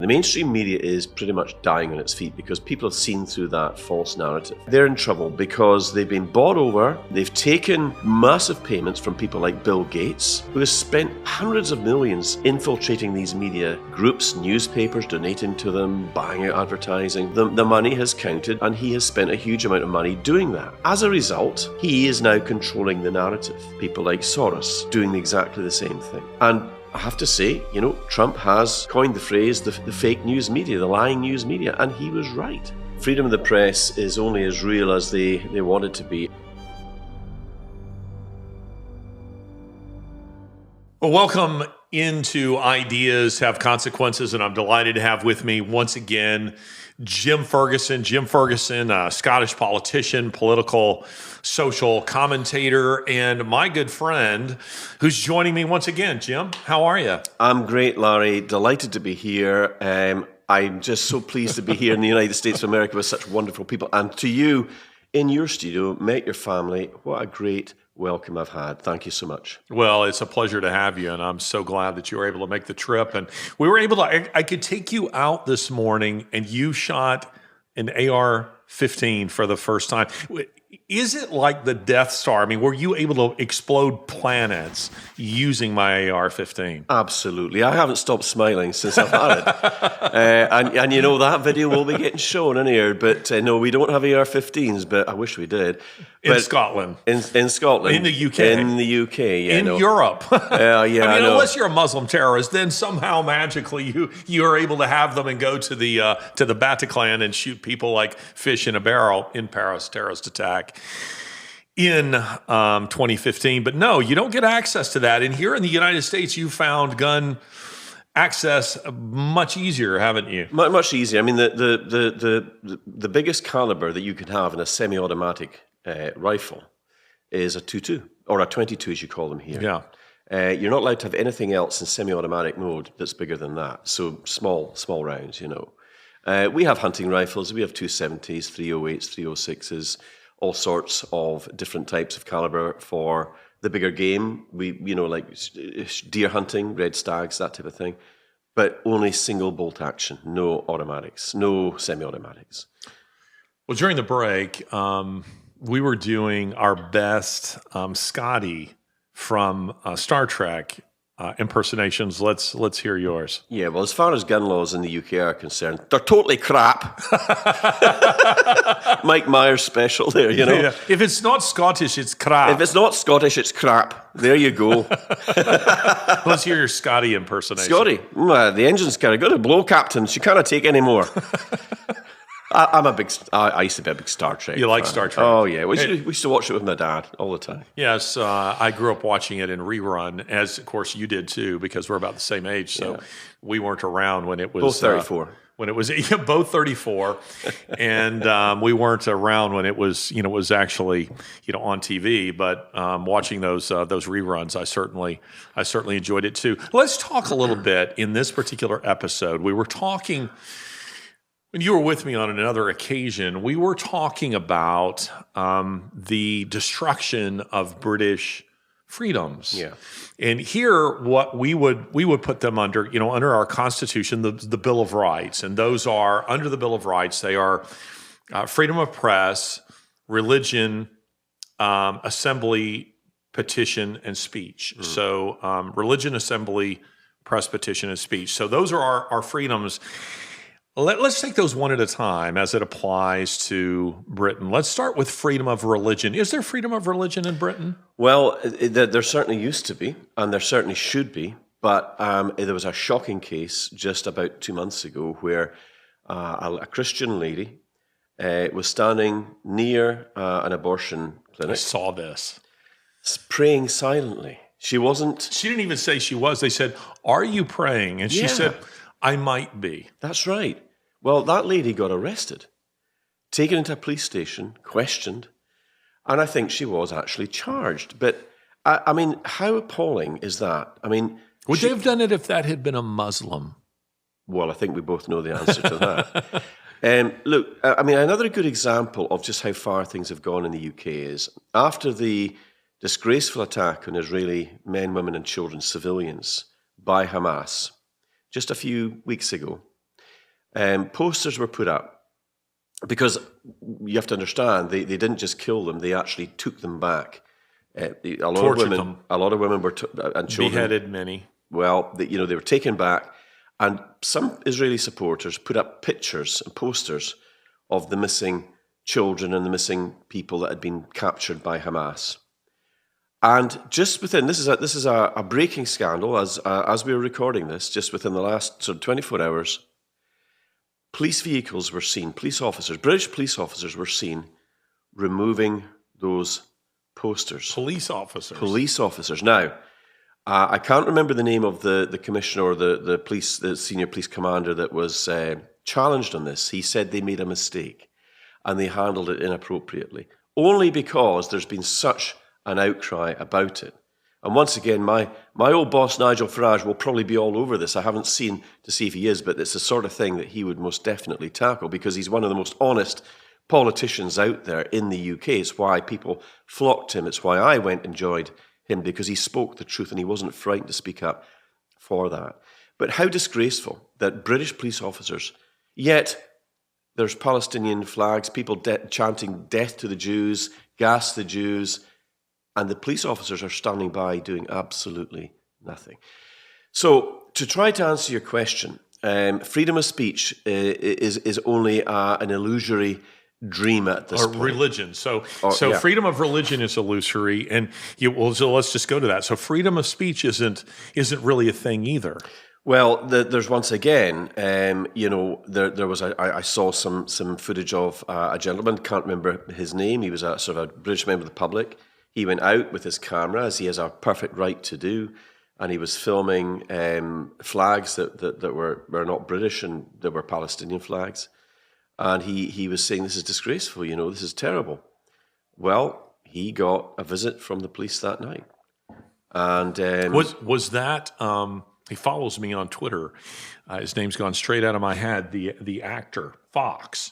The mainstream media is pretty much dying on its feet because people have seen through that false narrative. They're in trouble because they've been bought over, they've taken massive payments from people like Bill Gates, who has spent hundreds of millions infiltrating these media groups, newspapers, donating to them, buying out advertising. The money has counted, and he has spent a huge amount of money doing that. As a result, he is now controlling the narrative. People like Soros doing exactly the same thing. And I have to say, Trump has coined the phrase the fake news media, the lying news media, and he was right. Freedom of the press is only as real as they want it to be. Well, welcome into Ideas Have Consequences, and I'm delighted to have with me once again Jim Ferguson. Jim Ferguson, a Scottish politician, political, social commentator, and my good friend who's joining me once again. Jim, how are you? I'm great, Larry. Delighted to be here. I'm just so pleased to be here in the United States of America with such wonderful people. And to you, in your studio, met your family. What a great welcome I've had. Thank you so much. Well, it's a pleasure to have you, and I'm so glad that you were able to make the trip. And we were able to, I could take you out this morning, and you shot an AR-15 for the first time. Is it like the Death Star? I mean, were you able to explode planets using my AR-15? Absolutely. I haven't stopped smiling since I've had it. And that video will be getting shown in here. But no, we don't have AR-15s, but I wish we did. In Scotland. In Scotland. In the UK. In the UK, yeah. In Europe. Yeah, I know. Unless you're a Muslim terrorist, then somehow magically you are able to have them and go to the Bataclan and shoot people like fish in a barrel in Paris terrorist attack in 2015. But no, you don't get access to that. And here in the United States, you found gun access much easier, haven't you? Much easier. I mean, the biggest caliber that you can have in a semi-automatic rifle is a 22 or a 22, as you call them here. Yeah. You're not allowed to have anything else in semi-automatic mode that's bigger than that. So small rounds, We have hunting rifles. We have 270s, 308s, 306s, all sorts of different types of caliber for the bigger game. We, like deer hunting, red stags, that type of thing. But only single bolt action, no automatics, no semi-automatics. Well, during the break, we were doing our best Scotty from Star Trek impersonations. Let's hear yours. Yeah, well, as far as gun laws in the UK are concerned, they're totally crap. Mike Myers special there, Yeah. If it's not Scottish, it's crap. If it's not Scottish, it's crap. There you go. Let's hear your Scotty impersonation. Scotty, the engine's kind of good. A blow, Captain. She can't take any more. I used to be a big Star Trek You like fan. Star Trek? Oh, yeah. We used to watch it with my dad all the time. Yes, I grew up watching it in rerun, as of course you did too, because we're about the same age. So we weren't around when it was both 34. When it was both 34, and we weren't around when it was was actually on TV. But watching those reruns, I certainly enjoyed it too. Let's talk a little bit in this particular episode. We were talking. When you were with me on another occasion, we were talking about the destruction of British freedoms. Yeah. And here, what we would put them under, under our Constitution, the Bill of Rights, and those are under the Bill of Rights. They are freedom of press, religion, assembly, petition, and speech. So, religion, assembly, press, petition, and speech. So those are our freedoms. Let's take those one at a time as it applies to Britain. Let's start with freedom of religion. Is there freedom of religion in Britain? Well, there certainly used to be, and there certainly should be. But there was a shocking case just about 2 months ago where a Christian lady was standing near an abortion clinic. I saw this. Praying silently. She didn't even say she was. They said, "Are you praying?" And she said, "I might be." That's right. Well, that lady got arrested, taken into a police station, questioned, and I think she was actually charged. But, I mean, how appalling is that? I mean... Would they have done it if that had been a Muslim? Well, I think we both know the answer to that. Look, I mean, another good example of just how far things have gone in the UK is after the disgraceful attack on Israeli men, women, and children, civilians, by Hamas, just a few weeks ago, posters were put up because you have to understand they didn't just kill them; they actually took them back. Tortured them. A lot of women were and children Beheaded many. Well, they were taken back, and some Israeli supporters put up pictures and posters of the missing children and the missing people that had been captured by Hamas. And just within this is a breaking scandal as we were recording this. Just within the last 24 hours, police vehicles were seen. British police officers were seen removing those posters. Police officers. Police officers. Now, I can't remember the name of the commissioner or the senior police commander that was challenged on this. He said they made a mistake and they handled it inappropriately, only because there's been such an outcry about it. And once again, my old boss Nigel Farage will probably be all over this. I haven't seen to see if he is, but it's the sort of thing that he would most definitely tackle because he's one of the most honest politicians out there in the UK. It's why people flocked him. It's why I went and joined him, because he spoke the truth and he wasn't frightened to speak up for that. But how disgraceful that British police officers, yet there's Palestinian flags, people chanting death to the Jews, gas the Jews, and the police officers are standing by doing absolutely nothing. So to try to answer your question, freedom of speech is only an illusory dream at this point. Religion. So freedom of religion is illusory, and so let's just go to that. So freedom of speech isn't really a thing either. Well, there's once again, there was I saw some footage of a gentleman, can't remember his name. He was a sort of a British member of the public. He went out with his camera, as he has a perfect right to do, and he was filming flags that were not British and that were Palestinian flags. And he was saying, this is disgraceful, this is terrible. Well, he got a visit from the police that night. And was that he follows me on Twitter. His name's gone straight out of my head. The actor Fox.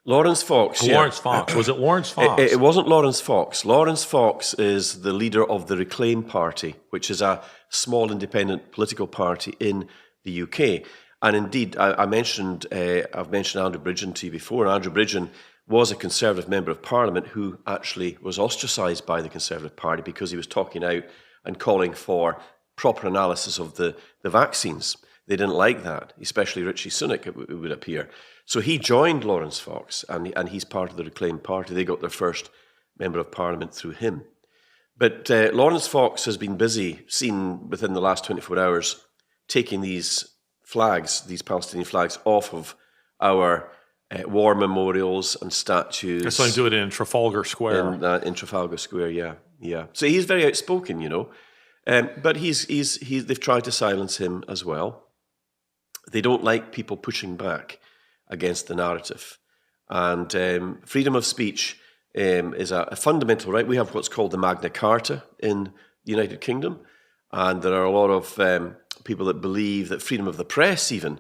Lawrence Fox. Lawrence Fox. Was it Lawrence Fox? It wasn't Lawrence Fox. Lawrence Fox is the leader of the Reclaim Party, which is a small independent political party in the UK. And indeed, I've mentioned Andrew Bridgen to you before. Andrew Bridgen was a Conservative Member of Parliament who actually was ostracised by the Conservative Party because he was talking out and calling for proper analysis of the vaccines. They didn't like that, especially Richie Sunak, it would appear. So he joined Lawrence Fox, and he's part of the Reclaim Party. They got their first Member of Parliament through him. But Lawrence Fox has been busy, seen within the last 24 hours, taking these flags, these Palestinian flags, off of our war memorials and statues. That's like doing it in Trafalgar Square. In Trafalgar Square, yeah. So he's very outspoken, but they've tried to silence him as well. They don't like people pushing back against the narrative. And freedom of speech is a fundamental right. We have what's called the Magna Carta in the United Kingdom, and there are a lot of people that believe that freedom of the press even,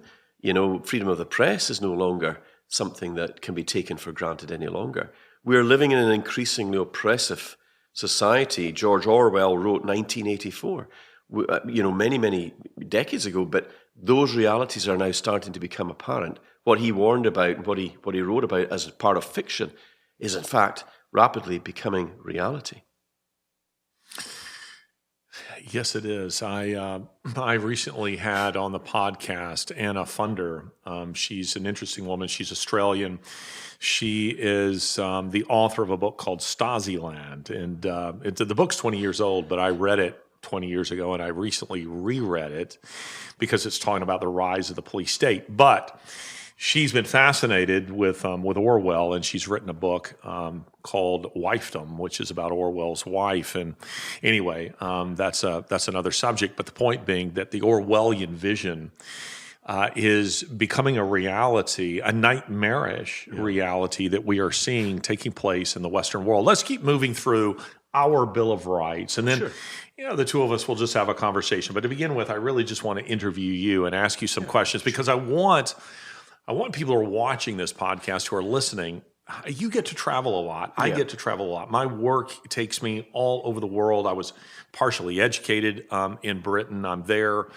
freedom of the press is no longer something that can be taken for granted any longer. We're living in an increasingly oppressive society. George Orwell wrote 1984, many, many decades ago, but those realities are now starting to become apparent. What he warned about, what he wrote about as part of fiction is in fact rapidly becoming reality. Yes, it is. I recently had on the podcast Anna Funder. She's an interesting woman. She's Australian. She is the author of a book called Stasiland. And the book's 20 years old, but I read it 20 years ago, and I recently reread it because it's talking about the rise of the police state. But she's been fascinated with Orwell, and she's written a book called Wifedom, which is about Orwell's wife. And anyway, that's another subject. But the point being that the Orwellian vision is becoming a reality, a nightmarish reality that we are seeing taking place in the Western world. Let's keep moving through our Bill of Rights, and then the two of us will just have a conversation. But to begin with, I really just want to interview you and ask you some questions, because I want people who are watching this podcast, who are listening. You get to travel a lot. I get to travel a lot. My work takes me all over the world. I was partially educated in Britain. I'm there a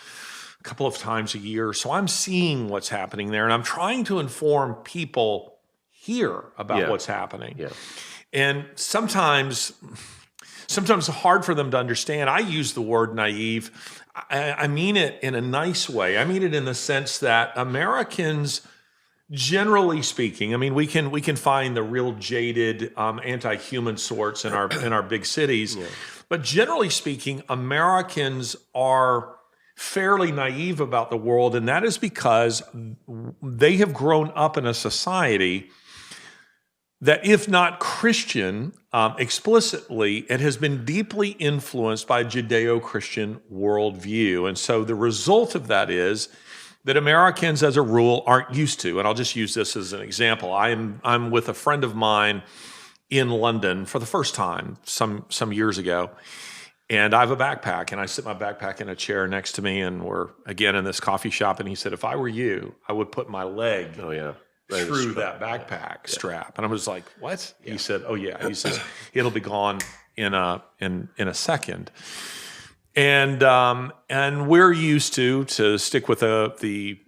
couple of times a year. So I'm seeing what's happening there, and I'm trying to inform people here about what's happening. Yeah. And sometimes it's hard for them to understand. I use the word naive. I mean it in a nice way. I mean it in the sense that Americans, generally speaking, I mean, we can find the real jaded, anti-human sorts in our big cities, but generally speaking, Americans are fairly naive about the world, and that is because they have grown up in a society that, if not Christian explicitly, it has been deeply influenced by Judeo-Christian worldview. And so the result of that is that Americans, as a rule, aren't used to. And I'll just use this as an example. I'm with a friend of mine in London for the first time some years ago. And I have a backpack, and I sit my backpack in a chair next to me, and we're, again, in this coffee shop. And he said, if I were you, I would put my leg through that backpack strap. And I was like, what? He said, oh, yeah. He says, it'll be gone in a second. And we're used to stick with the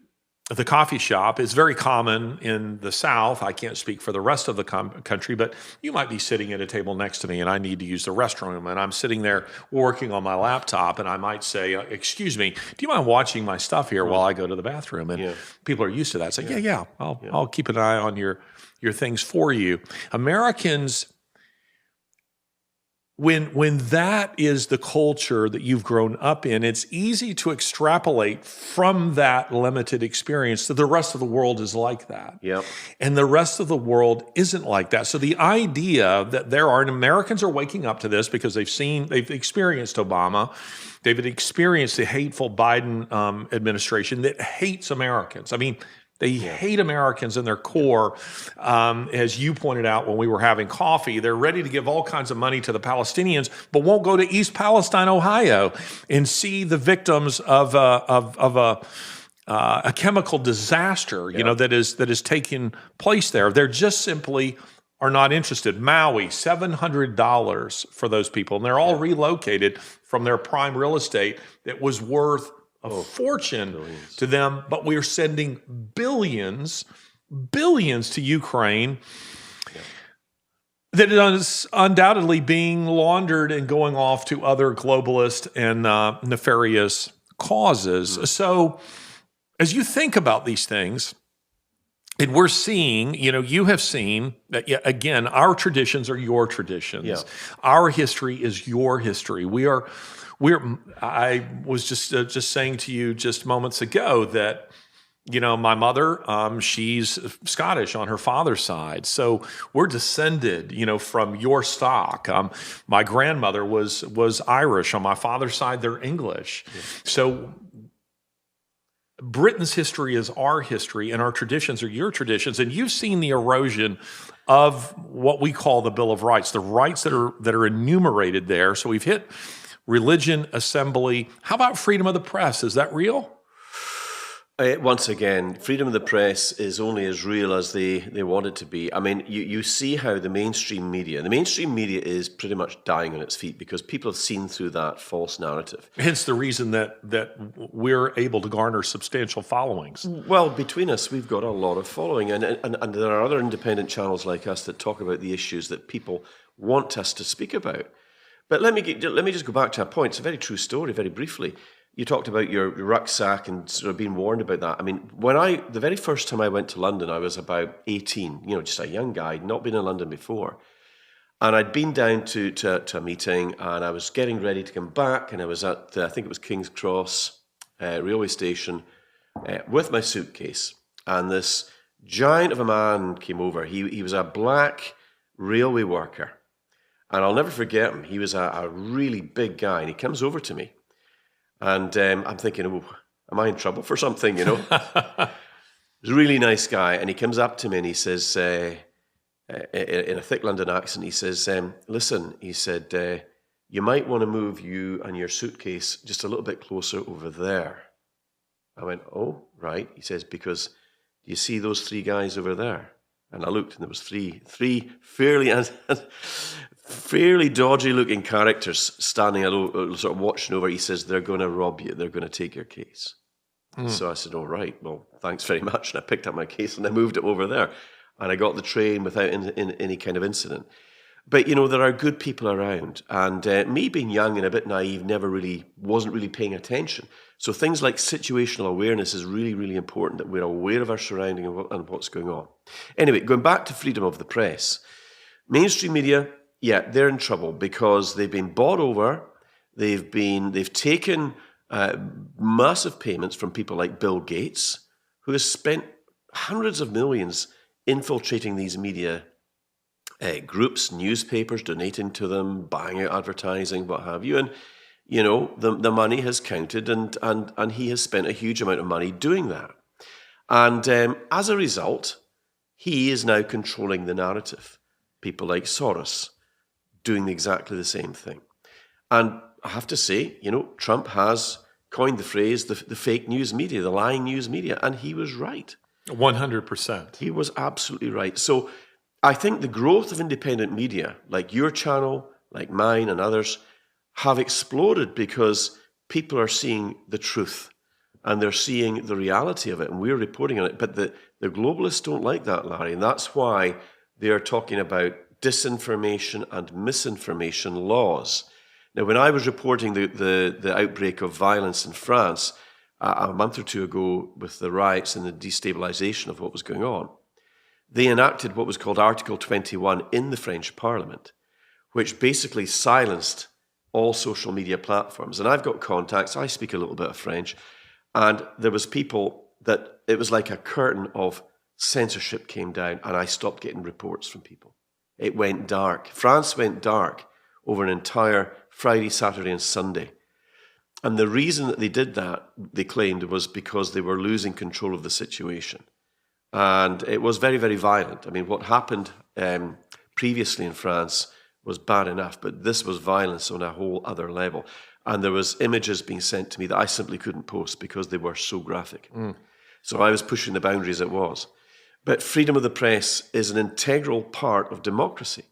coffee shop. It's very common in the South. I can't speak for the rest of the country, but you might be sitting at a table next to me and I need to use the restroom, and I'm sitting there working on my laptop, and I might say, excuse me, do you mind watching my stuff here while I go to the bathroom? And people are used to that. Say, yeah, I'll keep an eye on your things for you. Americans, when that is the culture that you've grown up in, it's easy to extrapolate from that limited experience that the rest of the world is like that. Yep. And the rest of the world isn't like that. So the idea that and Americans are waking up to this because they've experienced Obama, they've experienced the hateful Biden administration that hates Americans. I mean, they hate Americans in their core. As you pointed out when we were having coffee, they're ready to give all kinds of money to the Palestinians, but won't go to East Palestine, Ohio, and see the victims of a chemical disaster, that is taking place there. They're just simply are not interested. Maui, $700 for those people, and they're all relocated from their prime real estate that was worth a fortune to them, but we are sending billions to Ukraine that is undoubtedly being laundered and going off to other globalist and nefarious causes. So as you think about these things, and we're seeing, you have seen that, again, our traditions are your traditions. Yeah. Our history is your history. I was just saying to you just moments ago that, my mother, she's Scottish on her father's side. So we're descended, from your stock. My grandmother was Irish. On my father's side, they're English. Yeah. So Britain's history is our history, and our traditions are your traditions. And you've seen the erosion of what we call the Bill of Rights, the rights that are enumerated there. So we've hit religion, assembly. How about freedom of the press? Is that real? Once again, freedom of the press is only as real as they want it to be. I mean, you see how the mainstream media is pretty much dying on its feet because people have seen through that false narrative. Hence the reason that we're able to garner substantial followings. Well, between us, we've got a lot of following, and there are other independent channels like us that talk about the issues that people want us to speak about. But let me just go back to a point. It's a very true story, very briefly. You talked about your rucksack and sort of being warned about that. I mean, the very first time I went to London, I was about 18, just a young guy, not been in London before. And I'd been down to a meeting, and I was getting ready to come back, and I was at, I think it was King's Cross railway station with my suitcase. And this giant of a man came over. He was a black railway worker. And I'll never forget him. He was a really big guy, and he comes over to me. And I'm thinking, am I in trouble for something, He's a really nice guy. And he comes up to me and he says, in a thick London accent, he says, listen, he said, you might want to move you and your suitcase just a little bit closer over there. I went, oh, right. He says, because do you see those three guys over there? And I looked, and there was three fairly dodgy-looking characters standing, sort of watching over. He says, they're going to rob you. They're going to take your case. So I said, all right, well, thanks very much. And I picked up my case and I moved it over there. And I got the train without any kind of incident. But, there are good people around. And me being young and a bit naive, wasn't really paying attention. So things like situational awareness is really, really important, that we're aware of our surrounding and what's going on. Anyway, going back to freedom of the press. Mainstream media, they're in trouble because they've been bought over. They've taken massive payments from people like Bill Gates, who has spent hundreds of millions infiltrating these media groups, newspapers, donating to them, buying out advertising, what have you. And, the money has counted, and he has spent a huge amount of money doing that. And as a result, he is now controlling the narrative. People like Soros doing exactly the same thing. And I have to say, Trump has coined the phrase, the fake news media, the lying news media, and he was right. 100%. He was absolutely right. So I think the growth of independent media, like your channel, like mine and others, have exploded because people are seeing the truth and they're seeing the reality of it, and we're reporting on it. But the globalists don't like that, Larry, and that's why they are talking about disinformation and misinformation laws. Now, when I was reporting the outbreak of violence in France a month or two ago with the riots and the destabilization of what was going on, they enacted what was called Article 21 in the French Parliament, which basically silenced all social media platforms. And I've got contacts, I speak a little bit of French, and there was people that it was like a curtain of censorship came down, and I stopped getting reports from people. It went dark. France went dark over an entire Friday, Saturday, and Sunday. And the reason that they did that, they claimed, was because they were losing control of the situation. And it was very, very violent. I mean, what happened previously in France was bad enough, but this was violence on a whole other level. And there was images being sent to me that I simply couldn't post because they were so graphic. So I was pushing the boundaries it was. But freedom of the press is an integral part of democracy.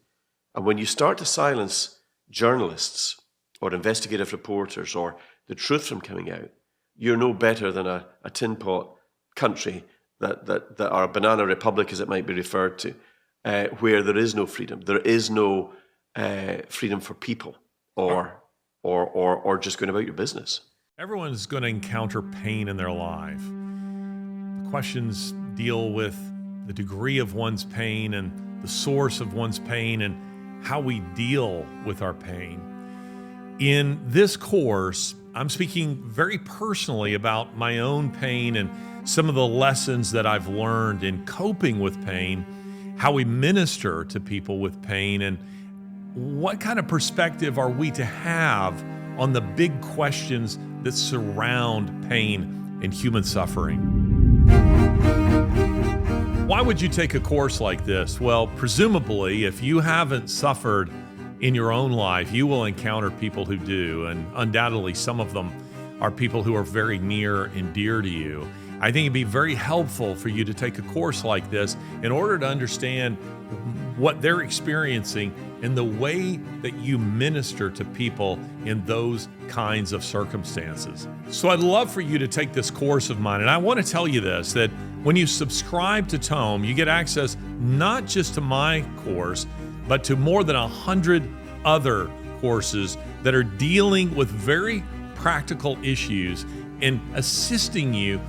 And when you start to silence journalists or investigative reporters or the truth from coming out, you're no better than a tin pot country that are a banana republic, as it might be referred to, where there is no freedom. There is no freedom for people or just going about your business. Everyone's going to encounter pain in their life. The questions deal with the degree of one's pain and the source of one's pain and how we deal with our pain. In this course, I'm speaking very personally about my own pain and some of the lessons that I've learned in coping with pain, how we minister to people with pain, and what kind of perspective are we to have on the big questions that surround pain and human suffering. Why would you take a course like this? Well, presumably, if you haven't suffered in your own life, you will encounter people who do, and undoubtedly some of them are people who are very near and dear to you. I think it'd be very helpful for you to take a course like this in order to understand what they're experiencing and the way that you minister to people in those kinds of circumstances. So I'd love for you to take this course of mine. And I want to tell you this, that when you subscribe to Tome, you get access not just to my course, but to more than 100 other courses that are dealing with very practical issues and assisting you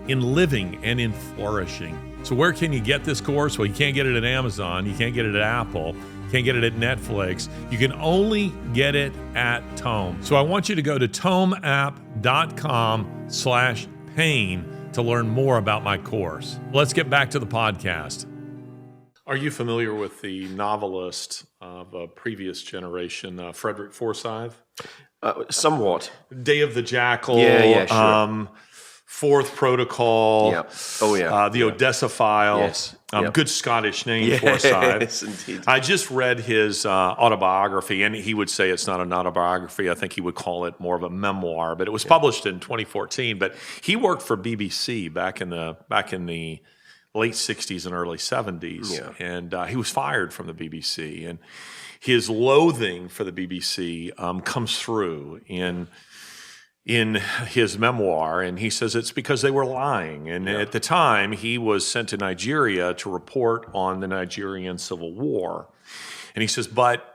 in living and in flourishing. So where can you get this course? Well, you can't get it at Amazon. You can't get it at Apple. You can't get it at Netflix. You can only get it at Tome. So I want you to go to tomeapp.com/pain to learn more about my course. Let's get back to the podcast. Are you familiar with the novelist of a previous generation, Frederick Forsyth? Somewhat. Day of the Jackal. Yeah, sure. Fourth Protocol. Yep. Oh, yeah. The Odessa File. Yes. Yep. Good Scottish name, Yes, Forsyth. indeed. I just read his autobiography, and he would say it's not an autobiography. I think he would call it more of a memoir, but it was published in 2014. But he worked for BBC back in the late 60s and early 70s, and he was fired from the BBC. And his loathing for the BBC comes through in in his memoir, and he says it's because they were lying. And at the time, he was sent to Nigeria to report on the Nigerian Civil War. And he says, but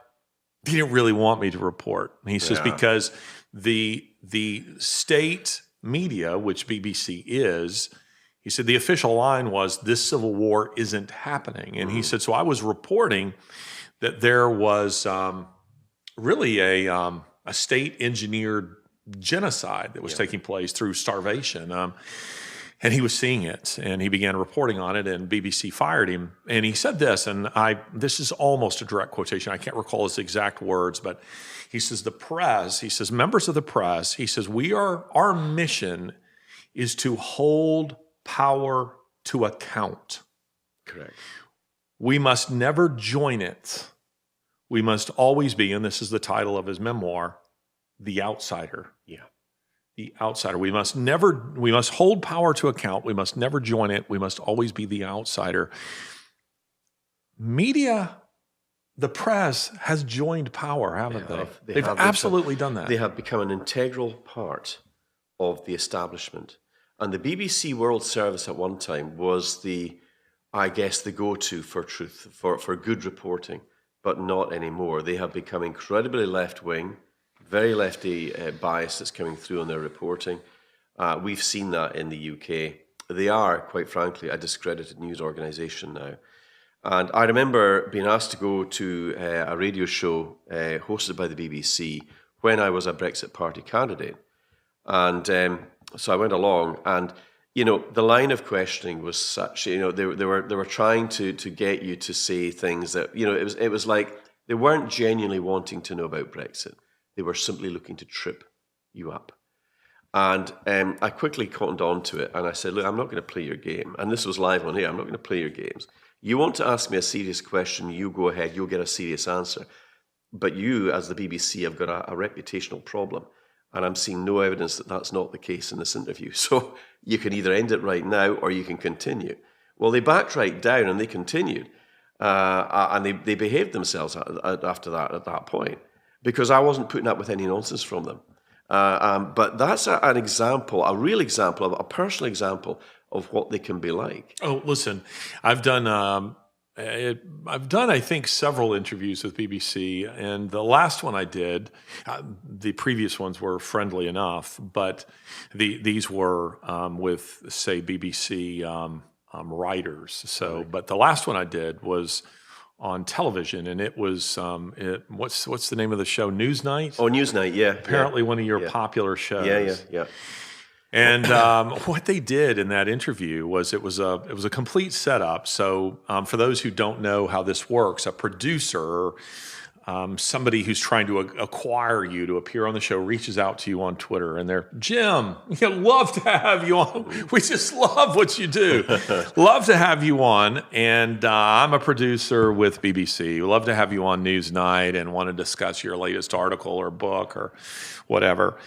he didn't really want me to report. And he says, because the state media, which BBC is, he said the official line was, this civil war isn't happening. And he said, so I was reporting that there was really a state-engineered genocide that was taking place through starvation. And he was seeing it, and he began reporting on it, and BBC fired him. And he said this, and this is almost a direct quotation. I can't recall his exact words, but he says, the press, he says, members of the press, he says, our mission is to hold power to account. Correct. We must never join it. We must always be, and this is the title of his memoir, the outsider. Yeah. The outsider. We must hold power to account. We must never join it. We must always be the outsider. Media, the press, has joined power, haven't they? They've absolutely done that. They have become an integral part of the establishment. And the BBC World Service at one time was the go-to for truth, for good reporting, but not anymore. They have become incredibly left-wing, very lefty bias that's coming through on their reporting. We've seen that in the UK. They are, quite frankly, a discredited news organisation now. And I remember being asked to go to a radio show hosted by the BBC when I was a Brexit Party candidate. And so I went along, and the line of questioning was such. They were trying to get you to say things that it was like they weren't genuinely wanting to know about Brexit. They were simply looking to trip you up. And I quickly cottoned on to it, and I said, look, I'm not going to play your game. And this was live on air. I'm not going to play your games. You want to ask me a serious question, you go ahead, you'll get a serious answer. But you, as the BBC, have got a reputational problem. And I'm seeing no evidence that that's not the case in this interview. So you can either end it right now or you can continue. Well, they backed right down and they continued. And they behaved themselves after that, at that point, because I wasn't putting up with any nonsense from them. But that's an example, a real example, a personal example of what they can be like. Oh, listen, I've done, I think, several interviews with BBC, and the last one I did, the previous ones were friendly enough, but these were with, say, BBC writers. So, right. But the last one I did was on television, and it was what's the name of the show? Newsnight? Oh, Newsnight, yeah. Apparently one of your popular shows. Yeah. And what they did in that interview was it was a complete setup. So for those who don't know how this works, a producer, somebody who's trying to acquire you to appear on the show, reaches out to you on Twitter, and they're, Jim, we'd love to have you on. We just love what you do. Love to have you on. And I'm a producer with BBC. We'd love to have you on Newsnight and want to discuss your latest article or book or whatever.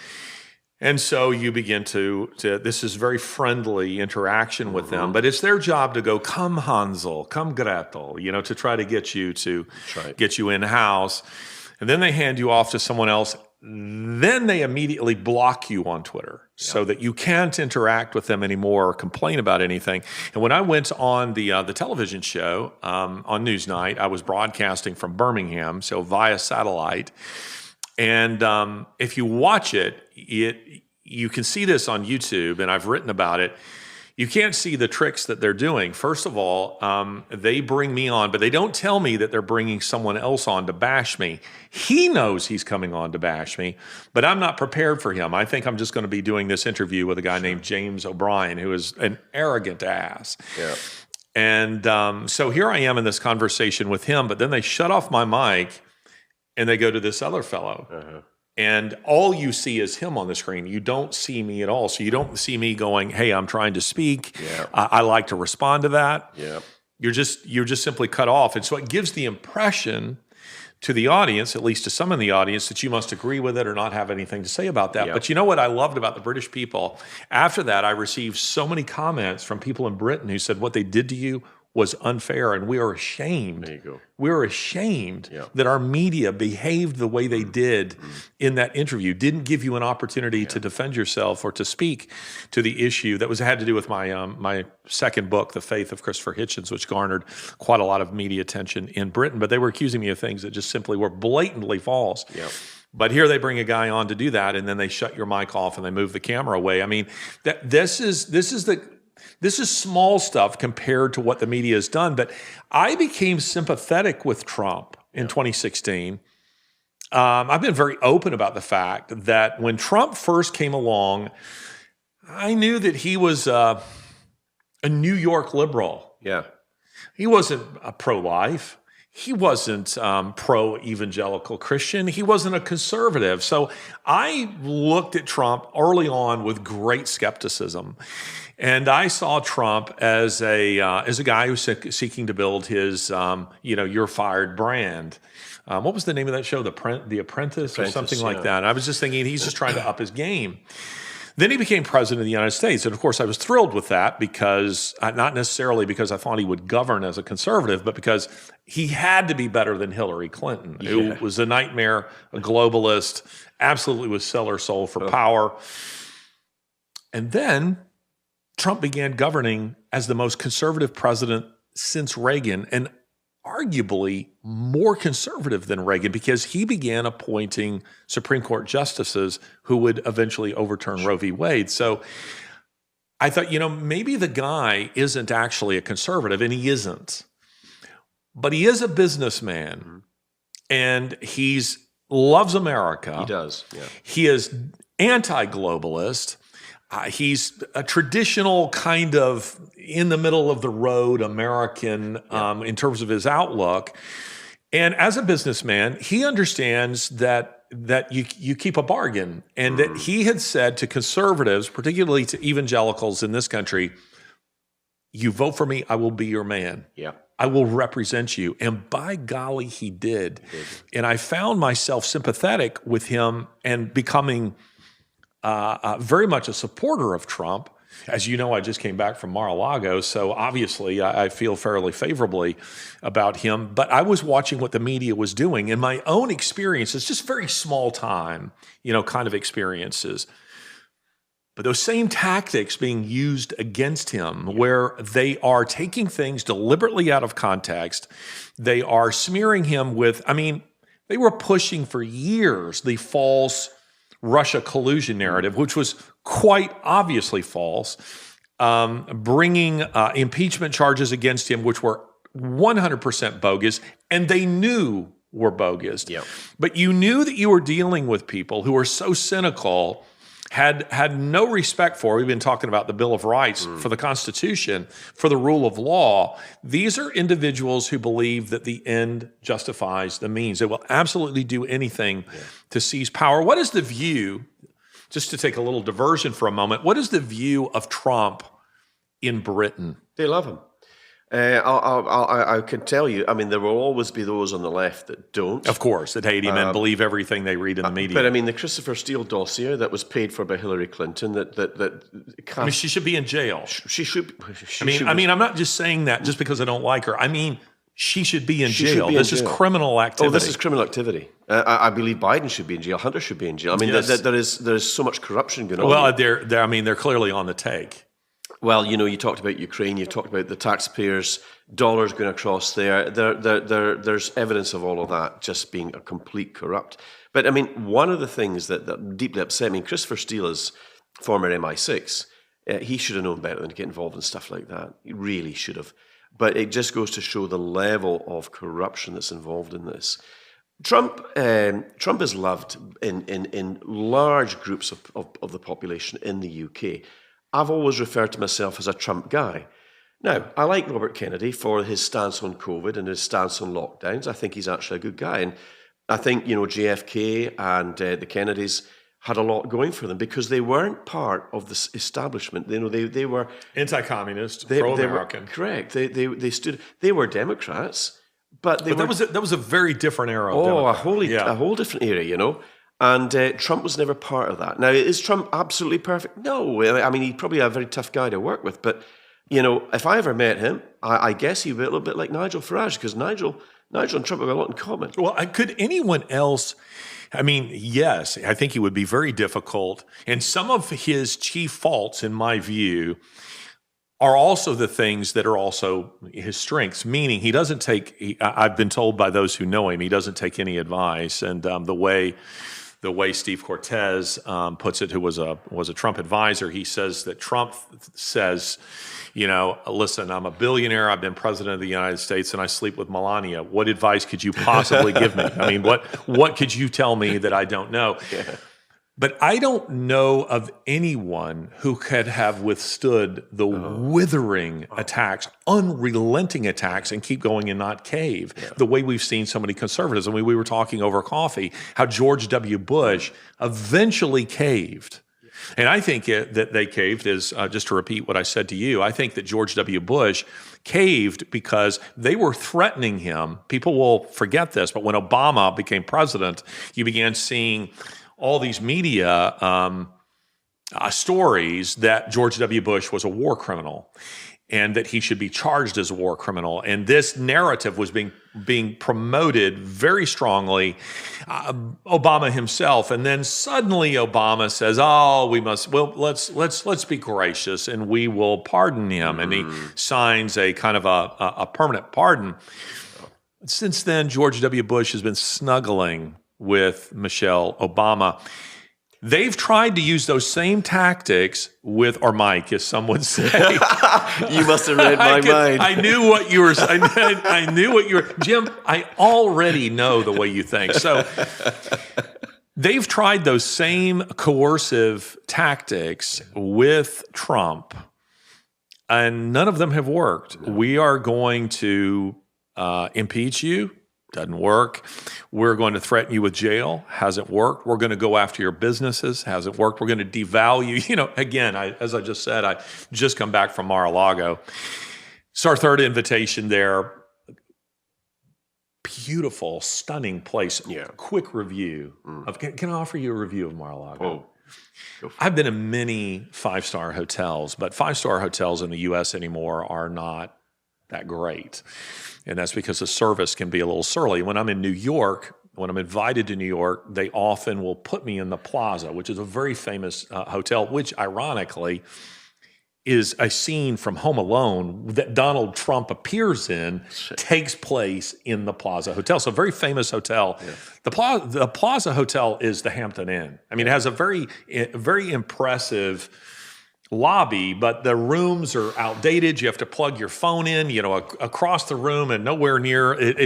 And so you begin to this is very friendly interaction with them, but it's their job to go, come Hansel, come Gretel, to try to get you get you in-house. And then they hand you off to someone else. Then they immediately block you on Twitter so that you can't interact with them anymore or complain about anything. And when I went on the television show on Newsnight, I was broadcasting from Birmingham, so via satellite. And if you watch it, you can see this on YouTube, and I've written about it. You can't see the tricks that they're doing. First of all, they bring me on, but they don't tell me that they're bringing someone else on to bash me. He knows he's coming on to bash me, but I'm not prepared for him. I think I'm just going to be doing this interview with a guy named James O'Brien, who is an arrogant ass. Yeah. And so here I am in this conversation with him, but then they shut off my mic, and they go to this other fellow. Uh-huh. And all you see is him on the screen. You don't see me at all. So you don't see me going, hey, I'm trying to speak. Yeah. I like to respond to that. Yeah. You're just simply cut off. And so it gives the impression to the audience, at least to some in the audience, that you must agree with it or not have anything to say about that. Yep. But you know what I loved about the British people? After that, I received so many comments from people in Britain who said what they did to you was unfair, and we are ashamed. There you go. We're ashamed Yeah. that our media behaved the way they did in that interview, didn't give you an opportunity to defend yourself or to speak to the issue that had to do with my my second book, The Faith of Christopher Hitchens, which garnered quite a lot of media attention in Britain. But they were accusing me of things that just simply were blatantly false. Yeah. But here they bring a guy on to do that, and then they shut your mic off and they move the camera away. I mean, this is small stuff compared to what the media has done. But I became sympathetic with Trump in 2016. I've been very open about the fact that when Trump first came along, I knew that he was a New York liberal. Yeah. He wasn't pro-life. He wasn't pro-evangelical Christian. He wasn't a conservative. So I looked at Trump early on with great skepticism. And I saw Trump as a guy who's seeking to build his, You're Fired brand. What was the name of that show? The Apprentice or something like that. And I was just thinking he's just trying to up his game. Then he became president of the United States. And of course, I was thrilled with that because, not necessarily because I thought he would govern as a conservative, but because he had to be better than Hillary Clinton, who was a nightmare, a globalist, absolutely was sell her soul for power. And then Trump began governing as the most conservative president since Reagan, and arguably more conservative than Reagan because he began appointing Supreme Court justices who would eventually overturn Roe v. Wade. So I thought, maybe the guy isn't actually a conservative, and he isn't. But he is a businessman, and he loves America. He does, yeah. He is anti-globalist. He's a traditional kind of in the middle of the road American in terms of his outlook. And as a businessman, he understands that you keep a bargain, and that he had said to conservatives, particularly to evangelicals in this country, you vote for me, I will be your man. Yeah. I will represent you. And by golly, he did. And I found myself sympathetic with him and becoming very much a supporter of Trump. As you know, I just came back from Mar-a-Lago, so obviously I feel fairly favorably about him. But I was watching what the media was doing, and my own experiences, just very small time, kind of experiences. But those same tactics being used against him, where they are taking things deliberately out of context, they are smearing him with, they were pushing for years the false Russia collusion narrative, which was quite obviously false, bringing impeachment charges against him, which were 100% bogus, and they knew were bogus. Yep. But you knew that you were dealing with people who were so cynical, had no respect for, we've been talking about the Bill of Rights, for the Constitution, for the rule of law. These are individuals who believe that the end justifies the means. They will absolutely do anything to seize power. What is the view, just to take a little diversion for a moment, what is the view of Trump in Britain? They love him. I can tell you, there will always be those on the left that don't. Of course, that hate him and believe everything they read in the media. But the Christopher Steele dossier that was paid for by Hillary Clinton, she should be in jail. She should. I'm not just saying that just because I don't like her. She should be in jail. This is criminal activity. Oh, this is criminal activity. I believe Biden should be in jail. Hunter should be in jail. There is so much corruption going on. Well, they're clearly on the take. Well, you talked about Ukraine, you talked about the taxpayers' dollars going across there. There's evidence of all of that just being a complete corrupt. But one of the things that deeply upset me, Christopher Steele is former MI6. He should have known better than to get involved in stuff like that. He really should have. But it just goes to show the level of corruption that's involved in this. Trump is loved in large groups of the population in the UK. I've always referred to myself as a Trump guy. Now, I like Robert Kennedy for his stance on COVID and his stance on lockdowns. I think he's actually a good guy. And I think, JFK and the Kennedys had a lot going for them because they weren't part of the establishment. They were anti-communist, pro-American. Correct. They stood. They were Democrats, but that was a very different era. A whole different era, And Trump was never part of that. Now, is Trump absolutely perfect? No. He's probably a very tough guy to work with, but if I ever met him, I guess he'd be a little bit like Nigel Farage, because Nigel and Trump have a lot in common. Well, could anyone else? I mean, yes, I think he would be very difficult. And some of his chief faults, in my view, are also the things that are also his strengths, meaning he doesn't take, I've been told by those who know him, he doesn't take any advice. And the way Steve Cortez puts it, who was a Trump advisor, he says that Trump says, listen, I'm a billionaire, I've been president of the United States, and I sleep with Melania. What advice could you possibly give me? I mean, what could you tell me that I don't know? Yeah. But I don't know of anyone who could have withstood the withering attacks, unrelenting attacks, and keep going and not cave, the way we've seen so many conservatives. I mean, we were talking over coffee how George W. Bush eventually caved. And I think that they caved is, just to repeat what I said to you, I think that George W. Bush caved because they were threatening him. People will forget this, but when Obama became president, you began seeing all these media stories that George W. Bush was a war criminal and that he should be charged as a war criminal. And this narrative was being promoted very strongly, Obama himself. And then suddenly Obama says, let's be gracious and we will pardon him. And he signs a kind of a permanent pardon. Since then, George W. Bush has been snuggling with Michelle Obama. They've tried to use those same tactics or Mike, as some would say. You must have read my mind. I knew what you were saying. I knew what you were. Jim, I already know the way you think. So they've tried those same coercive tactics with Trump, and none of them have worked. No. We are going to impeach you. Doesn't work. We're going to threaten you with jail. Hasn't worked. We're going to go after your businesses. Hasn't worked. We're going to devalue. Again, as I just said, I just come back from Mar-a-Lago. It's our third invitation there. Beautiful, stunning place. Yeah. Quick review. Can I offer you a review of Mar-a-Lago? Oh. I've been in many five-star hotels, but five-star hotels in the U.S. anymore are not that great. And that's because the service can be a little surly. When I'm in New York, when I'm invited to New York, they often will put me in the Plaza, which is a very famous hotel, which ironically is a scene from Home Alone that Donald Trump appears in, takes place in the Plaza Hotel. So a very famous hotel. Yeah. The Plaza Hotel is the Hampton Inn. I mean, it has a very impressive lobby, but the rooms are outdated. You have to plug your phone in, across the room and nowhere near. It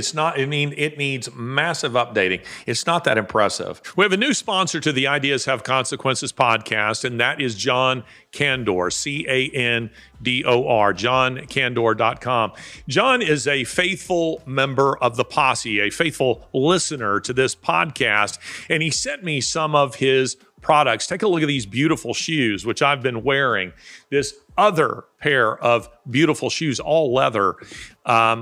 needs massive updating. It's not that impressive. We have a new sponsor to the Ideas Have Consequences podcast, and that is John Candor, Candor, johncandor.com. John is a faithful member of the posse, a faithful listener to this podcast, and he sent me some of his products. Take a look at these beautiful shoes, which I've been wearing. This other pair of beautiful shoes, all leather,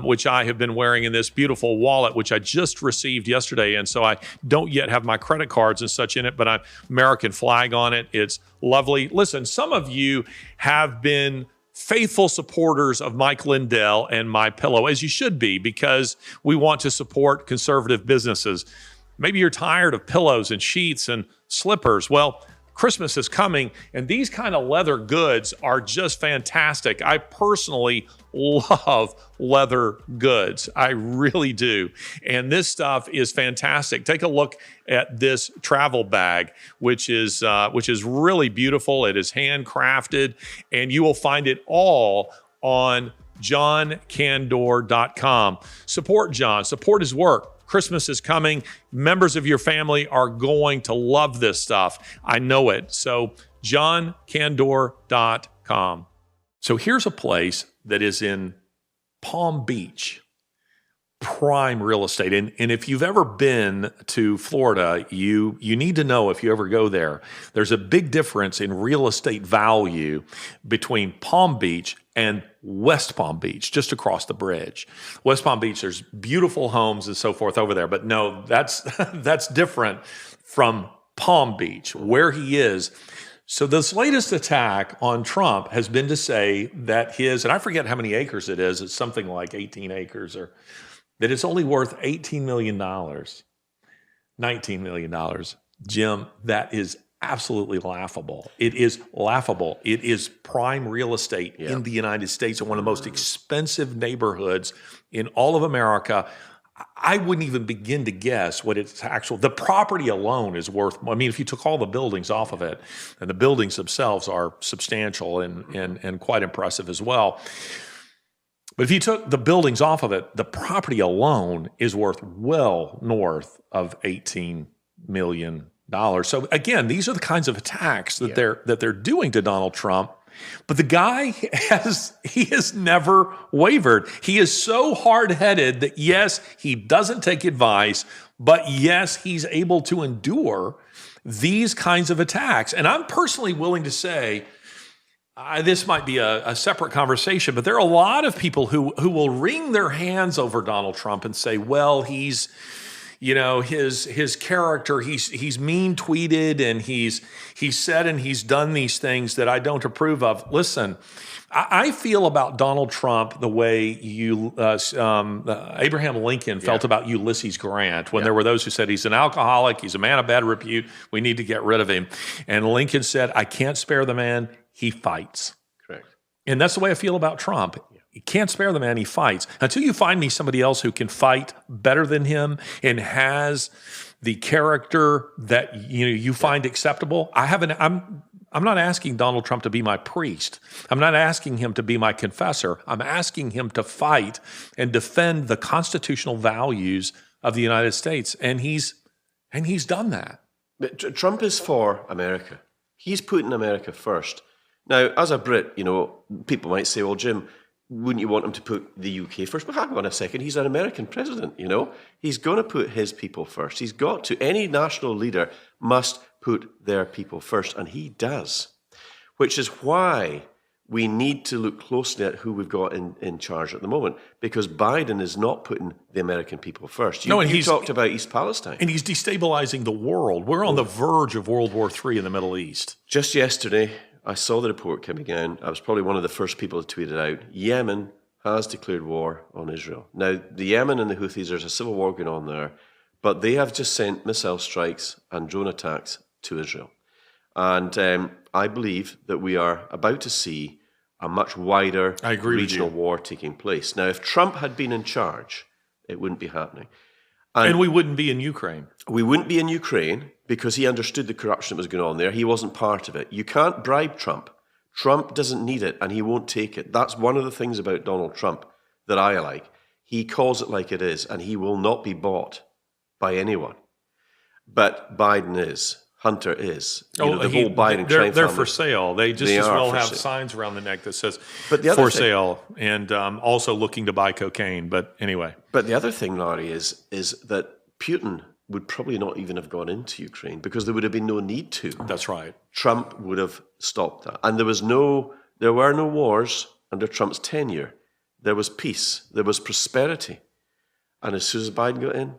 which I have been wearing, in this beautiful wallet, which I just received yesterday. And so I don't yet have my credit cards and such in it, but I'm American flag on it. It's lovely. Listen, some of you have been faithful supporters of Mike Lindell and My Pillow, as you should be, because we want to support conservative businesses. Maybe you're tired of pillows and sheets and slippers. Well, Christmas is coming, and these kind of leather goods are just fantastic. I personally love leather goods. I really do. And this stuff is fantastic. Take a look at this travel bag, which is really beautiful. It is handcrafted, and you will find it all on johncandor.com. Support John. Support his work. Christmas is coming. Members of your family are going to love this stuff. I know it. So johncandor.com. So here's a place that is in Palm Beach, prime real estate. And if you've ever been to Florida, you need to know, if you ever go there, there's a big difference in real estate value between Palm Beach and West Palm Beach, just across the bridge. West Palm Beach, there's beautiful homes and so forth over there, but no, that's different from Palm Beach, where he is. So this latest attack on Trump has been to say that his, and I forget how many acres it is, it's something like 18 acres, or that it's only worth $18 million, $19 million. Jim, that is absolutely laughable. It is laughable. It is prime real estate in the United States in one of the most expensive neighborhoods in all of America. I wouldn't even begin to guess what its the property alone is worth. I mean, if you took all the buildings off of it, and the buildings themselves are substantial and quite impressive as well. But if you took the buildings off of it, the property alone is worth well north of $18 million. So again, these are the kinds of attacks that they're doing to Donald Trump. But the guy has never wavered. He is so hard-headed that yes, he doesn't take advice, but yes, he's able to endure these kinds of attacks. And I'm personally willing to say, this might be a separate conversation, but there are a lot of people who will wring their hands over Donald Trump and say, well, he's, his character, he's mean tweeted and he's said and he's done these things that I don't approve of. Listen, I feel about Donald Trump the way Abraham Lincoln felt about Ulysses Grant when there were those who said he's an alcoholic, he's a man of bad repute, we need to get rid of him. And Lincoln said, I can't spare the man, he fights. Correct. And that's the way I feel about Trump. You can't spare the man, he fights. Until you find me somebody else who can fight better than him and has the character that you find acceptable, I'm not asking Donald Trump to be my priest. I'm not asking him to be my confessor. I'm asking him to fight and defend the constitutional values of the United States. And he's done that. But Trump is for America. He's putting America first. Now, as a Brit, people might say, well, Jim, wouldn't you want him to put the UK first? But hang on a second, he's an American president, He's going to put his people first. He's got to. Any national leader must put their people first, and he does. Which is why we need to look closely at who we've got in charge at the moment, because Biden is not putting the American people first. You talked about East Palestine. And he's destabilizing the world. We're on the verge of World War III in the Middle East. Just yesterday, I saw the report coming in. I was probably one of the first people to tweet it out. Yemen has declared war on Israel. Now, the Yemen and the Houthis, there's a civil war going on there, but they have just sent missile strikes and drone attacks to Israel. And I believe that we are about to see a much wider regional war taking place. Now, if Trump had been in charge, it wouldn't be happening. And we wouldn't be in Ukraine. We wouldn't be in Ukraine because he understood the corruption that was going on there. He wasn't part of it. You can't bribe Trump. Trump doesn't need it, and he won't take it. That's one of the things about Donald Trump that I like. He calls it like it is, and he will not be bought by anyone. But Biden is. Hunter is. The whole Biden crime they're family, for sale. They just as well have signs around the neck that says for sale, and also looking to buy cocaine. But anyway. But the other thing, Larry, is that Putin would probably not even have gone into Ukraine because there would have been no need to. That's right. Trump would have stopped that. And there were no wars under Trump's tenure. There was peace. There was prosperity. And as soon as Biden got in,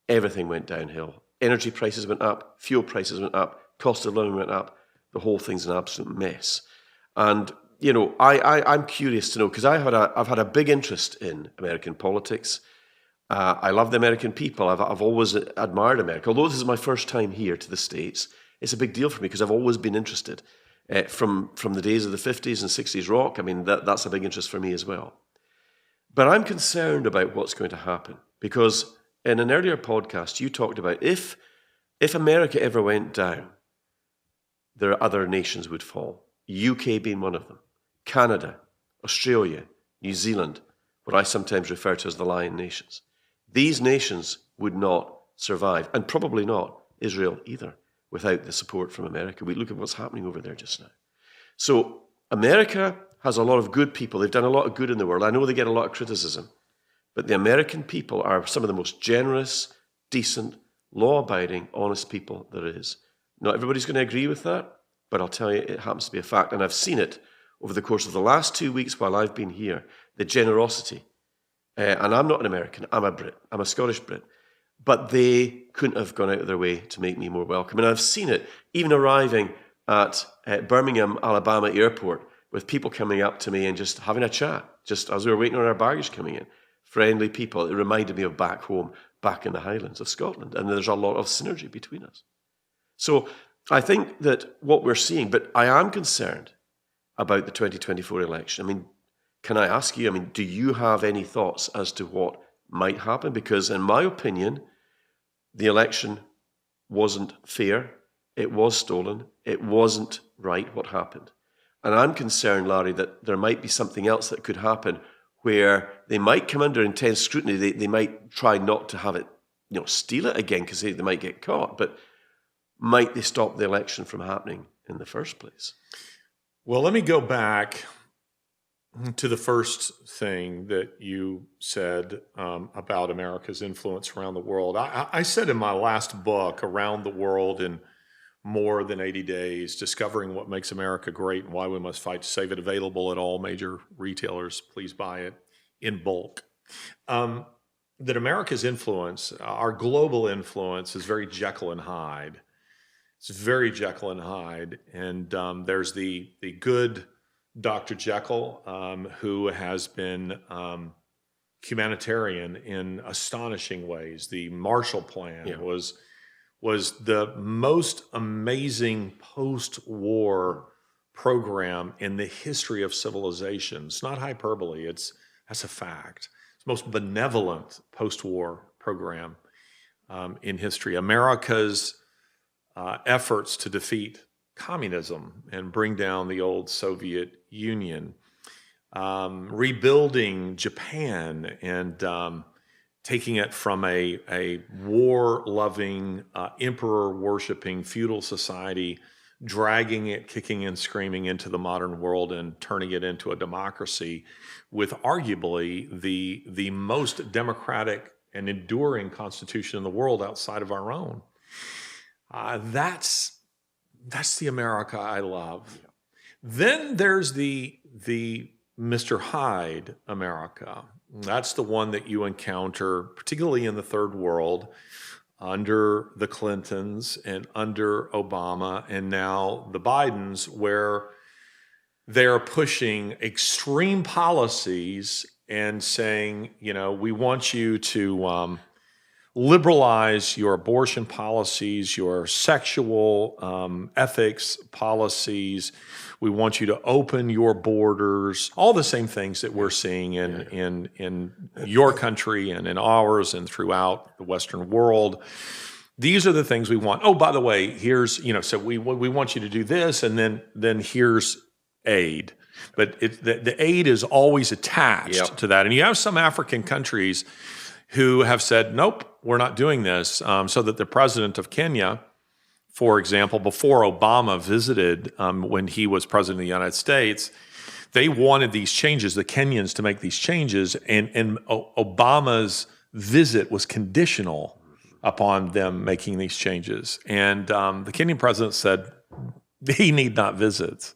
everything went downhill. Energy prices went up, fuel prices went up, cost of living went up. The whole thing's an absolute mess. And, I'm curious to know, because I've had a big interest in American politics. I love the American people. I've always admired America. Although this is my first time here to the States, it's a big deal for me because I've always been interested. From the days of the 50s and 60s rock, I mean, that's a big interest for me as well. But I'm concerned about what's going to happen because in an earlier podcast, you talked about if America ever went down, there are other nations would fall. UK being one of them. Canada, Australia, New Zealand, what I sometimes refer to as the Lion Nations. These nations would not survive, and probably not Israel either, without the support from America. We look at what's happening over there just now. So America has a lot of good people. They've done a lot of good in the world. I know they get a lot of criticism. But the American people are some of the most generous, decent, law-abiding, honest people there is. Not everybody's going to agree with that, but I'll tell you, it happens to be a fact. And I've seen it over the course of the last 2 weeks while I've been here, the generosity. And I'm not an American, I'm a Brit. I'm a Scottish Brit. But they couldn't have gone out of their way to make me more welcome. And I've seen it, even arriving at Birmingham, Alabama airport with people coming up to me and just having a chat, just as we were waiting on our baggage coming in. Friendly people. It reminded me of back home, back in the Highlands of Scotland. And there's a lot of synergy between us. So I think that what we're seeing, but I am concerned about the 2024 election. I mean, can I ask you, do you have any thoughts as to what might happen? Because in my opinion, the election wasn't fair. It was stolen. It wasn't right what happened. And I'm concerned, Larry, that there might be something else that could happen where they might come under intense scrutiny. They might try not to have it, steal it again because they might get caught. But might they stop the election from happening in the first place? Well, let me go back to the first thing that you said about America's influence around the world. I said in my last book, Around the World in More Than 80 Days, Discovering What Makes America Great and Why We Must Fight to Save It, available at all major retailers. Please buy it in bulk. That America's influence, our global influence, is very Jekyll and Hyde. It's very Jekyll and Hyde. And there's the good Dr. Jekyll, who has been humanitarian in astonishing ways. The Marshall Plan was the most amazing post-war program in the history of civilization. It's not hyperbole. That's a fact. It's the most benevolent post-war program in history. America's efforts to defeat communism and bring down the old Soviet Union, rebuilding Japan and taking it from a war-loving, emperor-worshiping feudal society, dragging it, kicking and screaming into the modern world and turning it into a democracy with arguably the most democratic and enduring constitution in the world outside of our own. That's the America I love. Then there's the Mr. Hyde America. That's the one that you encounter, particularly in the third world, under the Clintons and under Obama and now the Bidens, where they're pushing extreme policies and saying, we want you to liberalize your abortion policies, your sexual ethics policies. We want you to open your borders, all the same things that we're seeing in your country and in ours and throughout the Western world. These are the things we want. Oh, by the way, here's, so we want you to do this, and then here's aid. But the aid is always attached to that. And you have some African countries who have said, nope, we're not doing this, so that the president of Kenya, for example, before Obama visited, when he was president of the United States, they wanted these changes, the Kenyans, to make these changes, and Obama's visit was conditional upon them making these changes. And the Kenyan president said he need not visit.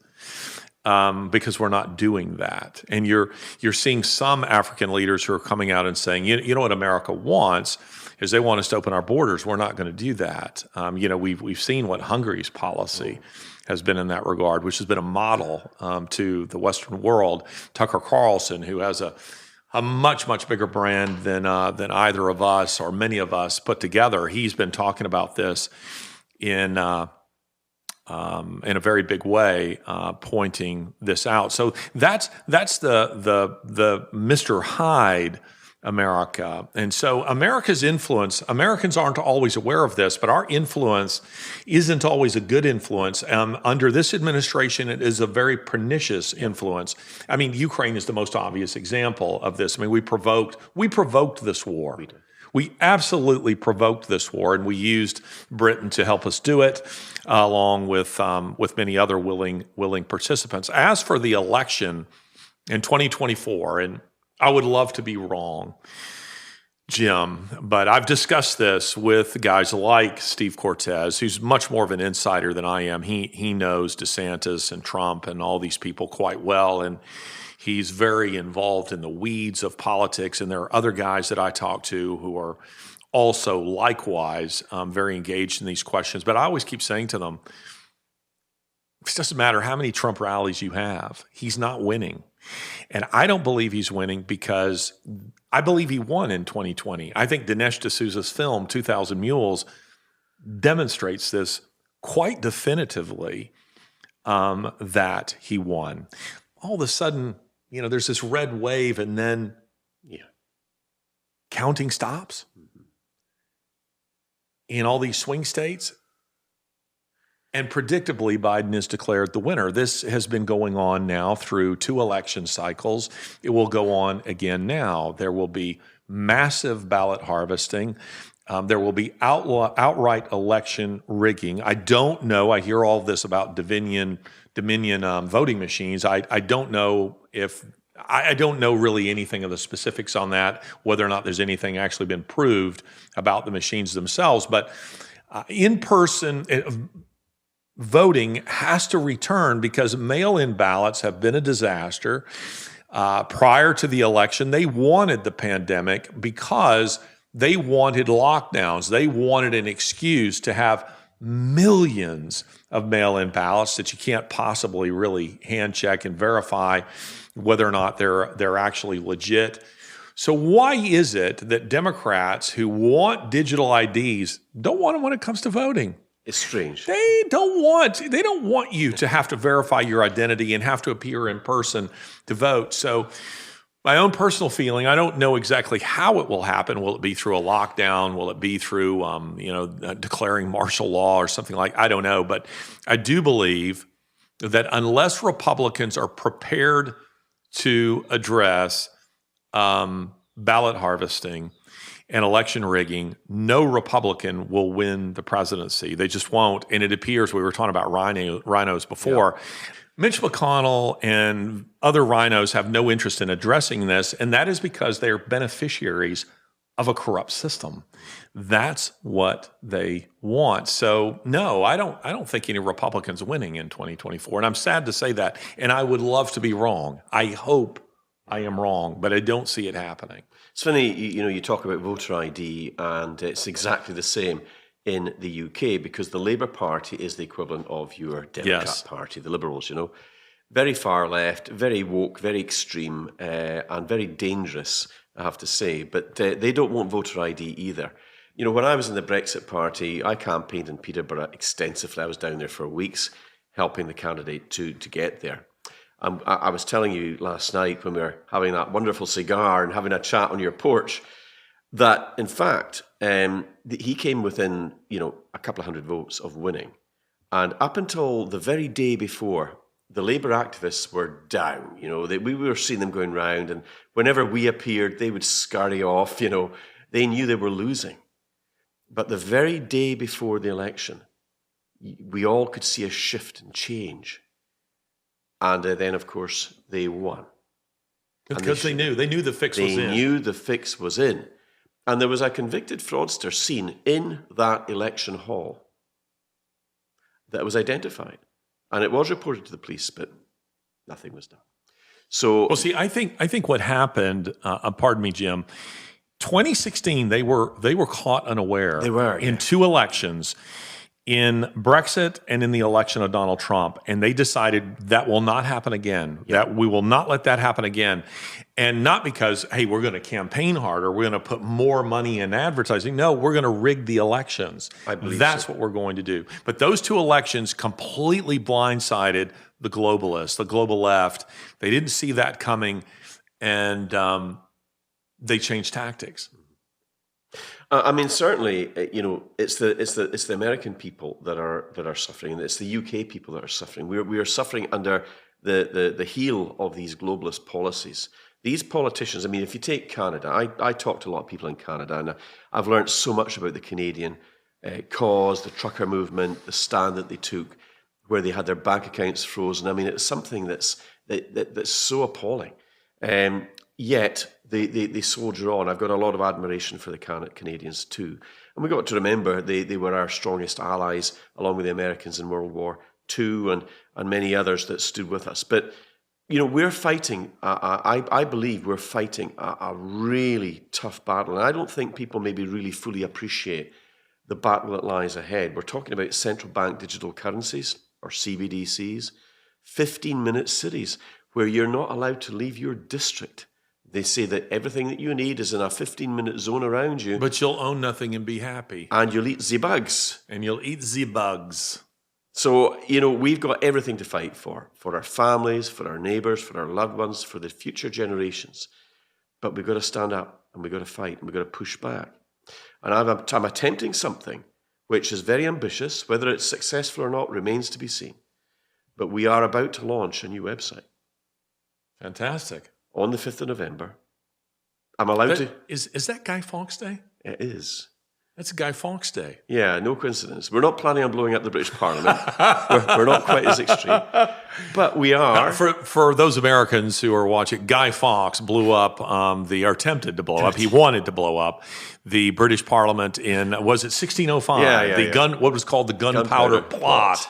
Because we're not doing that. And you're seeing some African leaders who are coming out and saying, you know what America wants is they want us to open our borders. We're not going to do that. We've seen what Hungary's policy has been in that regard, which has been a model to the Western world. Tucker Carlson, who has a much, much bigger brand than either of us or many of us put together, he's been talking about this in a very big way, pointing this out. So that's the Mr. Hyde America. And so America's influence, Americans aren't always aware of this, but our influence isn't always a good influence. Under this administration, it is a very pernicious influence. I mean, Ukraine is the most obvious example of this. I mean, we provoked this war. We absolutely provoked this war, and we used Britain to help us do it, along with many other willing participants. As for the election in 2024, and I would love to be wrong, Jim, but I've discussed this with guys like Steve Cortez, who's much more of an insider than I am. He knows DeSantis and Trump and all these people quite well, and he's very involved in the weeds of politics. And there are other guys that I talk to who are also likewise very engaged in these questions. But I always keep saying to them, It doesn't matter how many Trump rallies you have. He's not winning. And I don't believe he's winning because I believe he won in 2020. I think Dinesh D'Souza's film, 2,000 Mules, demonstrates this quite definitively, that he won. All of a sudden, there's this red wave, and then counting stops in all these swing states. And predictably, Biden is declared the winner. This has been going on now through 2 election cycles. It will go on again now. There will be massive ballot harvesting. There will be outright election rigging. I don't know. I hear all this about Dominion voting machines. I don't know if I don't know really anything of the specifics on that, whether or not there's anything actually been proved about the machines themselves. But in-person voting has to return because mail-in ballots have been a disaster. Prior to the election, they wanted the pandemic because they wanted lockdowns. They wanted an excuse to have millions of mail-in ballots that you can't possibly really hand check and verify whether or not they're actually legit. So why is it that Democrats who want digital IDs don't want them when it comes to voting? It's strange. They don't want you to have to verify your identity and have to appear in person to vote. So my own personal feeling, I don't know exactly how it will happen. Will it be through a lockdown? Will it be through declaring martial law or something like? I don't know, but I do believe that unless Republicans are prepared to address ballot harvesting and election rigging, no Republican will win the presidency. They just won't. And it appears, we were talking about rhinos before. Yeah. Mitch McConnell and other rhinos have no interest in addressing this, and that is because they're beneficiaries of a corrupt system. That's what they want. So no, I don't think any Republicans winning in 2024. And I'm sad to say that. And I would love to be wrong. I hope I am wrong, but I don't see it happening. It's funny, you talk about voter ID, and it's exactly the same in the UK because the Labour Party is the equivalent of your Democrat Party, the Liberals, Very far left, very woke, very extreme, and very dangerous, I have to say. But they don't want voter ID either. When I was in the Brexit Party, I campaigned in Peterborough extensively. I was down there for weeks helping the candidate to get there. I was telling you last night when we were having that wonderful cigar and having a chat on your porch that, in fact, he came within, a couple of hundred votes of winning. And up until the very day before, the Labour activists were down. We were seeing them going round, and whenever we appeared, they would scurry off. They knew they were losing. But the very day before the election, we all could see a shift and change. And then, of course, they won. Because they knew the fix was in. They knew the fix was in. And there was a convicted fraudster seen in that election hall that was identified. And it was reported to the police, but nothing was done. So, well, see, I think what happened, pardon me, Jim, 2016, they were caught unaware. They were, in 2 elections, in Brexit and in the election of Donald Trump, and they decided that will not happen again. Yeah. That we will not let that happen again. And not because, hey, we're going to campaign harder, we're going to put more money in advertising. No, we're going to rig the elections. I believe that's so. what we're going to do. But those 2 elections completely blindsided the globalists, the global left. They didn't see that coming, and they changed tactics. Certainly, it's the American people that are suffering, and it's the UK people that are suffering. We are suffering under the heel of these globalist policies. These politicians, if you take Canada, I talk to a lot of people in Canada, and I've learned so much about the Canadian cause, the trucker movement, the stand that they took, where they had their bank accounts frozen. It's something that's so appalling. Yet they soldier on. I've got a lot of admiration for the Canadians too. And we've got to remember they were our strongest allies, along with the Americans in World War II and many others that stood with us. But, we're fighting, I believe we're fighting a really tough battle. And I don't think people maybe really fully appreciate the battle that lies ahead. We're talking about central bank digital currencies. or CBDCs, 15-minute cities where you're not allowed to leave your district. They say that everything that you need is in a 15-minute zone around you. But you'll own nothing and be happy. And you'll eat the bugs. And you'll eat the bugs. So, we've got everything to fight for our families, for our neighbors, for our loved ones, for the future generations. But we've got to stand up and we've got to fight and we've got to push back. And I'm attempting something which is very ambitious. Whether it's successful or not remains to be seen. But we are about to launch a new website. Fantastic. On the 5th of November. I'm allowed to... Is that Guy Fawkes Day? It is. That's Guy Fawkes Day. Yeah, no coincidence. We're not planning on blowing up the British Parliament. we're not quite as extreme. But we are. For those Americans who are watching, Guy Fawkes blew up or attempted to blow up. He wanted to blow up the British Parliament in, was it 1605? Yeah. What was called the Gunpowder Plot.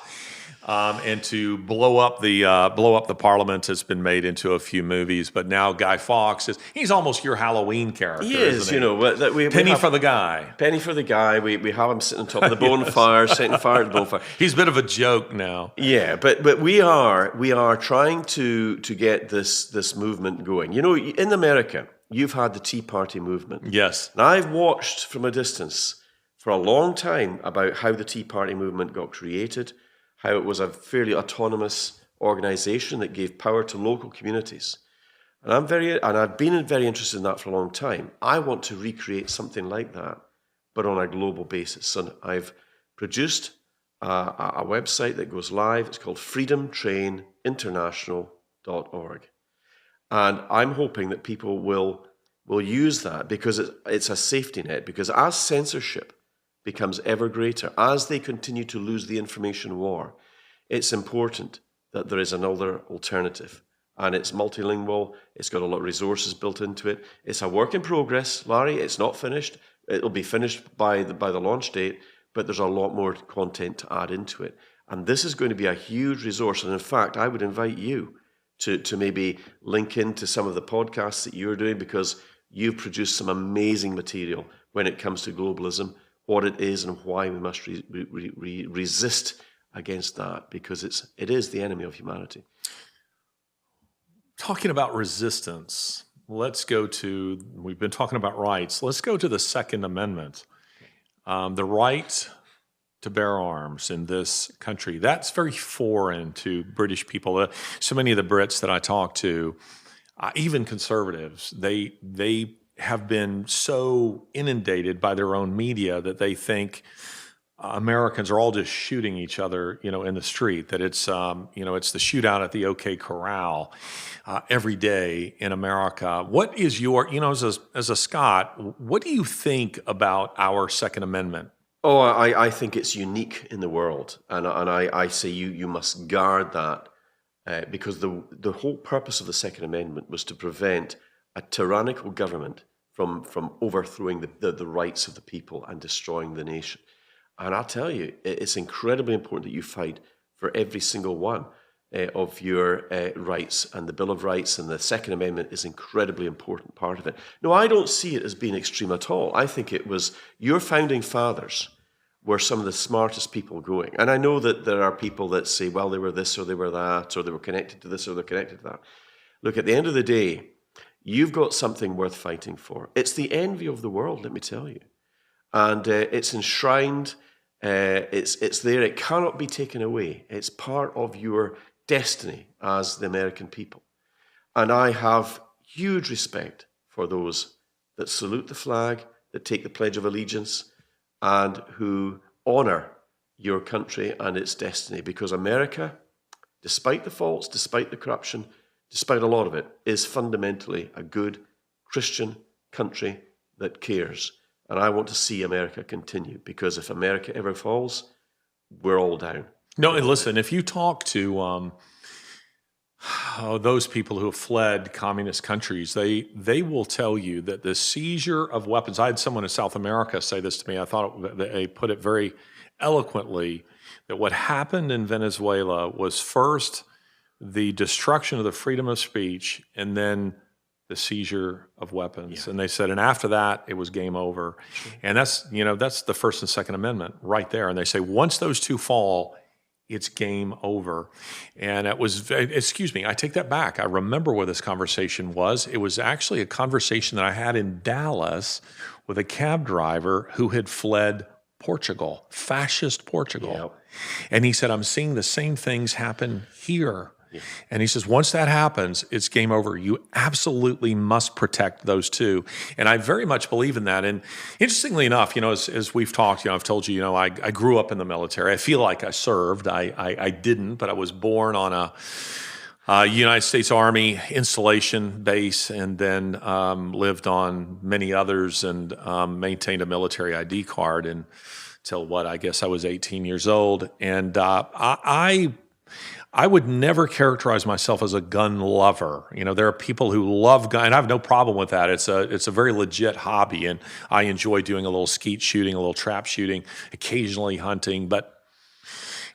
And to blow up the Parliament has been made into a few movies, but now Guy Fawkes he's almost your Halloween character. He is, Penny for the Guy. Penny for the Guy. We have him sitting on top of the bonfire, setting fire at the bonfire. He's a bit of a joke now. Yeah, but we are trying to get this movement going. In America, you've had the Tea Party movement. Yes. And I've watched from a distance for a long time about how the Tea Party movement got created, how it was a fairly autonomous organization that gave power to local communities. And I've been very interested in that for a long time. I want to recreate something like that, but on a global basis. So I've produced a website that goes live. It's called freedomtraininternational.org. And I'm hoping that people will use that because it's a safety net, because as censorship becomes ever greater, as they continue to lose the information war, it's important that there is another alternative. And it's multilingual, it's got a lot of resources built into it. It's a work in progress, Larry, it's not finished. It'll be finished by the launch date, but there's a lot more content to add into it. And this is going to be a huge resource. And in fact, I would invite you to maybe link into some of the podcasts that you're doing, because you've produced some amazing material when it comes to globalism, what it is and why we must resist against that, because it is the enemy of humanity. Talking about resistance, we've been talking about rights. Let's go to the Second Amendment. The right to bear arms in this country, that's very foreign to British people. So many of the Brits that I talk to, even conservatives, they have been so inundated by their own media that they think Americans are all just shooting each other, in the street, that it's the shootout at the OK Corral every day in America. What is your, as a Scot, what do you think about our Second Amendment? Oh, I think it's unique in the world. And I say you must guard that because the whole purpose of the Second Amendment was to prevent a tyrannical government from overthrowing the rights of the people and destroying the nation. And I'll tell you, it's incredibly important that you fight for every single one of your rights, and the Bill of Rights and the Second Amendment is an incredibly important part of it. No, I don't see it as being extreme at all. I think it was your founding fathers were some of the smartest people going. And I know that there are people that say, well, they were this or they were that, or they were connected to this or they're connected to that. Look, at the end of the day, you've got something worth fighting for. It's the envy of the world, let me tell you. And it's enshrined. It's there. It cannot be taken away. It's part of your destiny as the American people. And I have huge respect for those that salute the flag, that take the Pledge of Allegiance, and who honor your country and its destiny. Because America, despite the faults, despite the corruption, despite a lot of it, is fundamentally a good Christian country that cares. And I want to see America continue, because if America ever falls, we're all down. No, and listen, if you talk to those people who have fled communist countries, they will tell you that the seizure of weapons, I had someone in South America say this to me, I thought they put it very eloquently, that what happened in Venezuela was first the destruction of the freedom of speech, and then the seizure of weapons. Yeah. And they said, and after that, it was game over. Sure. And that's the First and Second Amendment right there. And they say, once those two fall, it's game over. And it was, excuse me, I take that back. I remember where this conversation was. It was actually a conversation that I had in Dallas with a cab driver who had fled Portugal, fascist Portugal. Yep. And he said, I'm seeing the same things happen here. Yeah. And he says, once that happens, it's game over. You absolutely must protect those two. And I very much believe in that. And interestingly enough, as we've talked, I've told you, I grew up in the military. I feel like I served. I didn't, but I was born on a United States Army installation base, and then lived on many others, and maintained a military ID card until I guess I was 18 years old. And I would never characterize myself as a gun lover. There are people who love guns, and I have no problem with that. It's a very legit hobby, and I enjoy doing a little skeet shooting, a little trap shooting, occasionally hunting, but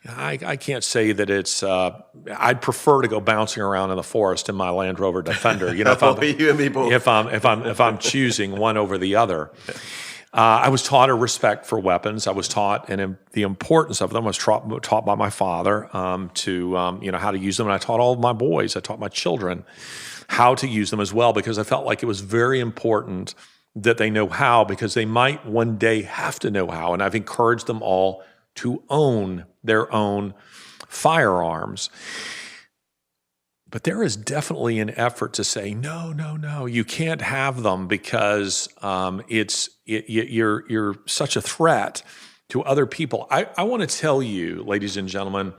I can't say that it's. I'd prefer to go bouncing around in the forest in my Land Rover Defender. You and me both. If I'm choosing one over the other. I was taught a respect for weapons. I was taught the importance of them. I was taught by my father to how to use them, and I taught all of my boys. I taught my children how to use them as well, because I felt like it was very important that they know how, because they might one day have to know how. And I've encouraged them all to own their own firearms. But there is definitely an effort to say, no, you can't have them because you're such a threat to other people. I want to tell you, ladies and gentlemen,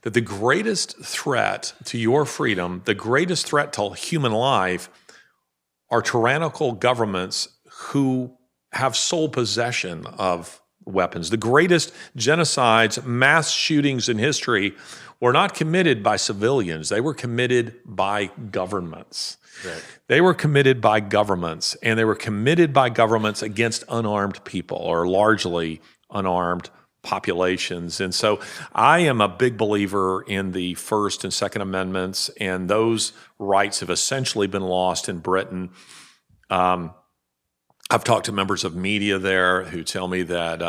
that the greatest threat to your freedom, the greatest threat to human life, are tyrannical governments who have sole possession of weapons. The greatest genocides, mass shootings in history were not committed by civilians. They were committed by governments. Right. They were committed by governments, and they were committed by governments against unarmed people, or largely unarmed populations. And so I am a big believer in the First and Second Amendments, and those rights have essentially been lost in Britain. I've talked to members of media there who tell me that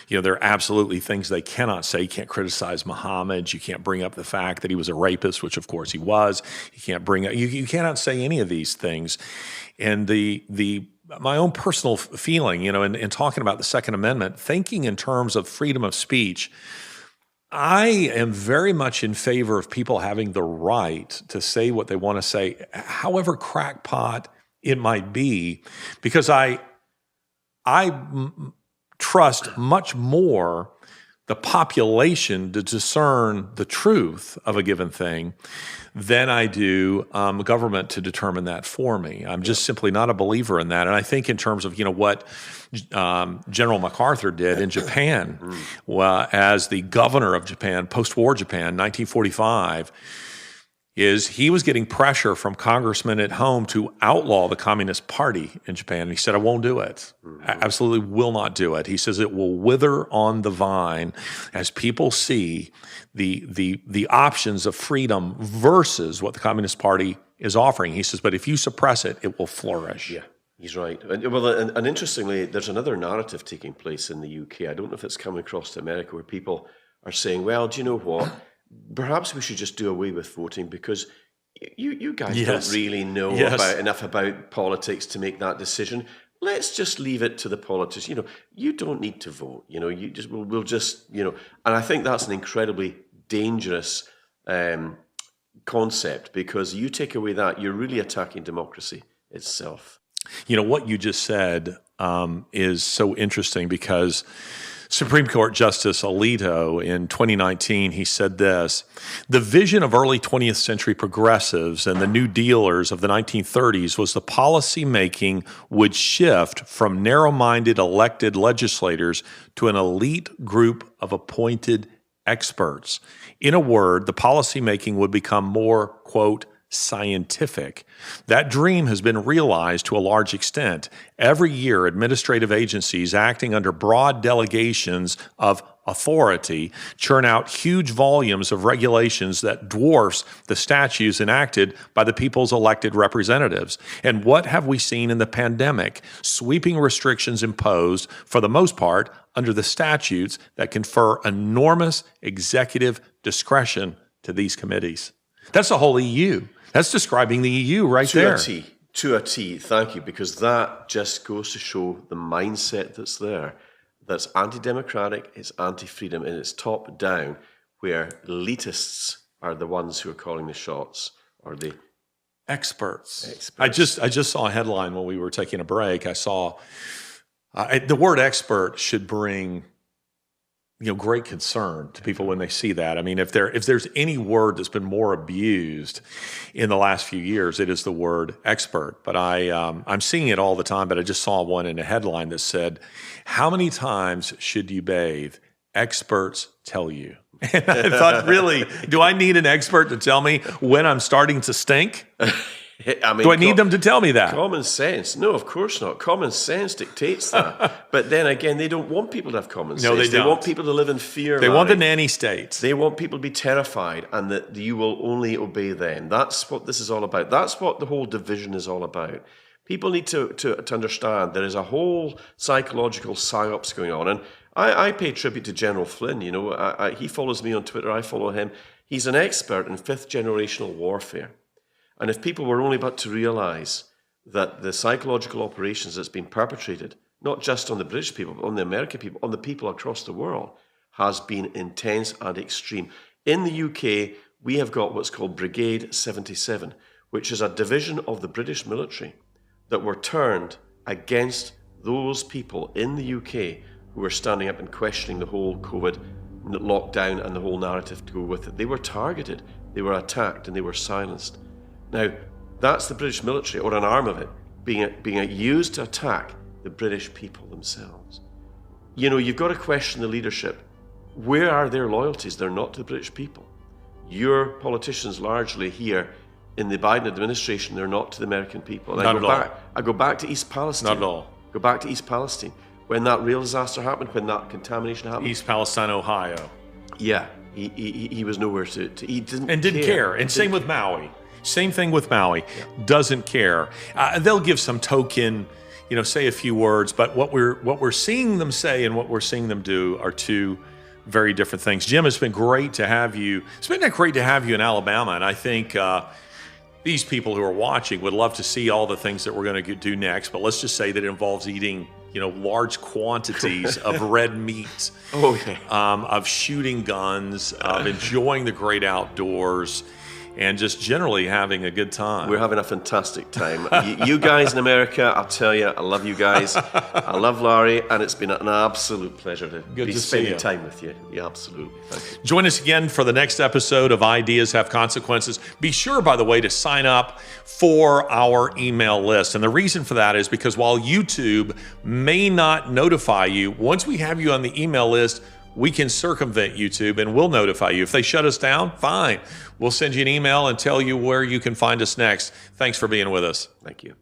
there are absolutely things they cannot say. You can't criticize Muhammad. You can't bring up the fact that he was a rapist, which of course he was. You can't bring up. You cannot say any of these things. And my own personal feeling, in talking about the Second Amendment, thinking in terms of freedom of speech, I am very much in favor of people having the right to say what they want to say, however crackpot it might be, because I trust much more the population to discern the truth of a given thing than I do government to determine that for me. I'm just simply not a believer in that. And I think in terms of what General MacArthur did in Japan, as the governor of Japan, post-war Japan, 1945, is he was getting pressure from congressmen at home to outlaw the Communist Party in Japan. And he said, I won't do it. I absolutely will not do it. He says it will wither on the vine as people see the options of freedom versus what the Communist Party is offering. He says, but if you suppress it, it will flourish. Yeah, he's right. And interestingly, there's another narrative taking place in the UK. I don't know if it's coming across to America, where people are saying, well, do you know what? Perhaps we should just do away with voting, because you guys don't really know enough about politics to make that decision. Let's just leave it to the politicians. You don't need to vote. We'll just. And I think that's an incredibly dangerous concept, because you take away that, you're really attacking democracy itself. What you just said is so interesting, because Supreme Court Justice Alito in 2019, he said this: the vision of early 20th century progressives and the New Dealers of the 1930s was the policy making would shift from narrow-minded elected legislators to an elite group of appointed experts. In a word, the policy making would become more, quote, scientific. That dream has been realized to a large extent. Every year, administrative agencies acting under broad delegations of authority churn out huge volumes of regulations that dwarfs the statutes enacted by the people's elected representatives. And what have we seen in the pandemic? Sweeping restrictions imposed, for the most part, under the statutes that confer enormous executive discretion to these committees. That's the whole EU. That's describing the EU right there. To a T, thank you, because that just goes to show the mindset that's there. That's anti-democratic, it's anti-freedom, and it's top-down, where elitists are the ones who are calling the shots, or the experts. I just saw a headline when we were taking a break. I saw the word expert should bring great concern to people when they see that. I mean, if there's any word that's been more abused in the last few years, it is the word expert. But I'm seeing it all the time. But I just saw one in a headline that said, "How many times should you bathe? Experts tell you." And I thought, really, do I need an expert to tell me when I'm starting to stink? I mean, do I need them to tell me that? Common sense. No, of course not. Common sense dictates that. But then again, they don't want people to have common sense. No, they don't. They want people to live in fear. They want the nanny state. They want people to be terrified and that you will only obey them. That's what this is all about. That's what the whole division is all about. People need to understand there is a whole psychological psyops going on. And I pay tribute to General Flynn. He follows me on Twitter. I follow him. He's an expert in fifth generational warfare. And if people were only about to realize that the psychological operations that's been perpetrated, not just on the British people, but on the American people, on the people across the world, has been intense and extreme. In the UK, we have got what's called Brigade 77, which is a division of the British military that were turned against those people in the UK who were standing up and questioning the whole COVID lockdown and the whole narrative to go with it. They were targeted, they were attacked, and they were silenced. Now, that's the British military, or an arm of it, being used to attack the British people themselves. You've got to question the leadership. Where are their loyalties? They're not to the British people. Your politicians largely here in the Biden administration, they're not to the American people. And I go back to East Palestine. Not at all. Go back to East Palestine. When that rail disaster happened, when that contamination happened. East Palestine, Ohio. Yeah, he was nowhere to he didn't care. And same with Maui. Same thing with Maui. Yeah. Doesn't care. They'll give some token, say a few words, but what we're seeing them say and what we're seeing them do are two very different things. Jim, it's been great to have you. It's been great to have you in Alabama, and I think these people who are watching would love to see all the things that we're going to do next. But let's just say that it involves eating, large quantities of red meat, of shooting guns, of enjoying the great outdoors, and just generally having a good time. We're having a fantastic time. You guys in America, I'll tell you, I love you guys. I love Larry, and it's been an absolute pleasure to be spending time with you. Yeah, absolutely. Thank you. Join us again for the next episode of Ideas Have Consequences. Be sure, by the way, to sign up for our email list. And the reason for that is because while YouTube may not notify you, once we have you on the email list, we can circumvent YouTube and we'll notify you. If they shut us down, fine. We'll send you an email and tell you where you can find us next. Thanks for being with us. Thank you.